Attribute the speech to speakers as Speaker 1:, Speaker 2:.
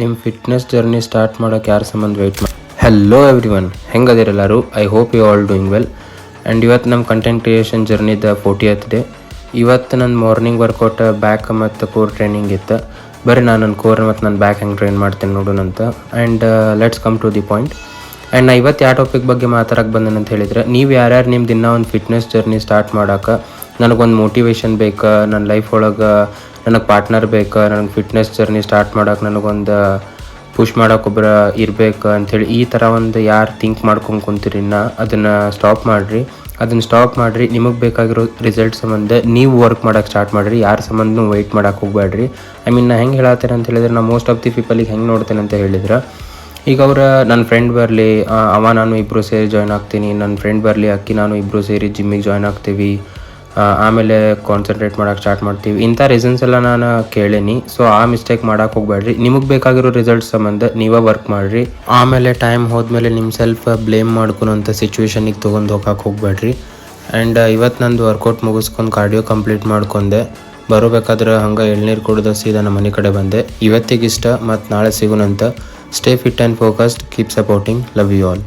Speaker 1: ನಿಮ್ಮ fitness journey start ಮಾಡೋಕ್ಕೆ ಯಾರು ಸಂಬಂಧ ವೆಯ್ಟ್ ಮಾಡಿ. ಹೆಲೋ ಎವ್ರಿ ಒನ್, ಹೆಂಗದಿರೆಲ್ಲರೂ? I hope you all doing well. And ಇವತ್ತು ನಮ್ಮ ಕಂಟೆಂಟ್ ಕ್ರಿಯೇಷನ್ ಜರ್ನಿದ 40th ಡೇ. ಇವತ್ತು ನನ್ನ ಮಾರ್ನಿಂಗ್ ವರ್ಕೌಟ್ ಬ್ಯಾಕ್ ಮತ್ತು ಕೋರ್ ಟ್ರೈನಿಂಗ್ ಇತ್ತು. ಬರ್ರಿ ನಾನು ನನ್ನ ಕೋರ್ ಮತ್ತು ನನ್ನ ಬ್ಯಾಕ್ ಹೆಂಗೆ ಟ್ರೈನ್ ಮಾಡ್ತೇನೆ ನೋಡೋಣಂತ. And let's come to the point. And ನಾ ಇವತ್ತು ಯಾವ ಟಾಪಿಕ್ ಬಗ್ಗೆ ಮಾತಾಡೋಕ್ಕೆ ಬಂದೇನೆ ಅಂತ ಹೇಳಿದರೆ, ನೀವು ಯಾರ್ಯಾರು ನಿಮ್ಮ ದಿನ ಒಂದು ಫಿಟ್ನೆಸ್ ಜರ್ನಿ ಸ್ಟಾರ್ಟ್ ಮಾಡೋಕೆ ನನಗೊಂದು ಮೋಟಿವೇಶನ್ ಬೇಕಾ, ನನ್ನ ಲೈಫ್ ಒಳಗೆ ನನಗೆ ಪಾರ್ಟ್ನರ್ ಬೇಕಾ, ನನಗೆ ಫಿಟ್ನೆಸ್ ಜರ್ನಿ ಸ್ಟಾರ್ಟ್ ಮಾಡೋಕೆ ನನಗೊಂದು ಪುಷ್ ಮಾಡೋಕ್ಕೊಬ್ಬರ ಇರಬೇಕು ಅಂಥೇಳಿ ಈ ಥರ ಒಂದು ಯಾರು ಥಿಂಕ್ ಮಾಡ್ಕೊಂಡು ಕುಂತೀರಿ, ಅದನ್ನು ಸ್ಟಾಪ್ ಮಾಡಿರಿ. ನಿಮಗೆ ಬೇಕಾಗಿರೋ ರಿಸಲ್ಟ್ ಸಂಬಂಧ ನೀವು ವರ್ಕ್ ಮಾಡೋಕ್ಕೆ ಸ್ಟಾರ್ಟ್ ಮಾಡಿರಿ. ಯಾರ ಸಂಬಂಧನೂ ವೆಯ್ಟ್ ಮಾಡೋಕೆ ಹೋಗಬೇಡ್ರಿ. ಐ ಮೀನ್ ನಾ ಹೆಂಗೆ ಹೇಳತ್ತೇನೆ ಅಂತ ಹೇಳಿದ್ರೆ, ನಾ ಮೋಸ್ಟ್ ಆಫ್ ದಿ ಪೀಪಲಿಗೆ ಹೆಂಗೆ ನೋಡ್ತೇನೆ ಅಂತ ಹೇಳಿದ್ರೆ, ಈಗ ನನ್ನ ಫ್ರೆಂಡ್ ಬರಲಿ, ನಾನು ಇಬ್ಬರು ಸೇರಿ ಜಾಯ್ನ್ ಆಗ್ತೀನಿ, ನನ್ನ ಫ್ರೆಂಡ್ ಬರಲಿ, ಅಕ್ಕಿ ನಾನು ಇಬ್ಬರು ಸೇರಿ ಜಿಮ್ಮಿಗೆ ಜಾಯ್ನ್ ಆಗ್ತೀವಿ, ಆಮೇಲೆ ಕಾನ್ಸಂಟ್ರೇಟ್ ಮಾಡೋಕ್ಕೆ ಸ್ಟಾರ್ಟ್ ಮಾಡ್ತೀವಿ. ಇಂಥ ರೀಸನ್ಸ್ ಎಲ್ಲ ನಾನು ಕೇಳೀನಿ. ಸೊ ಆ ಮಿಸ್ಟೇಕ್ ಮಾಡೋಕೆ ಹೋಗಬೇಡ್ರಿ. ನಿಮಗೆ ಬೇಕಾಗಿರೋ ರಿಸಲ್ಟ್ ಸಂಬಂಧ ನೀವೇ ವರ್ಕ್ ಮಾಡಿರಿ. ಆಮೇಲೆ ಟೈಮ್ ಹೋದ್ಮೇಲೆ ನಿಮ್ಮ ಸೆಲ್ಫ್ ಬ್ಲೇಮ್ ಮಾಡ್ಕೊಳೋಂಥ ಸಿಚುವೇಶನಿಗೆ ತೊಗೊಂಡು ಹೋಗಕ್ಕೆ ಹೋಗಬೇಡ್ರಿ. ಆ್ಯಂಡ್ ಇವತ್ತು ನಂದು ವರ್ಕೌಟ್ ಮುಗಿಸ್ಕೊಂಡು ಕಾರ್ಡಿಯೋ ಕಂಪ್ಲೀಟ್ ಮಾಡ್ಕೊಂಡೆ. ಬರಬೇಕಾದ್ರೆ ಹಂಗೆ ಎಳ್ನೀರು ಕುಡಿದು ಸೀದಾ ನಮ್ಮ ಮನೆ ಕಡೆ ಬಂದೆ. ಇವತ್ತಿಗಿಷ್ಟ, ಮತ್ತು ನಾಳೆ ಸಿಗೋಣಂತ. Stay fit and focused. Keep supporting. Love you all.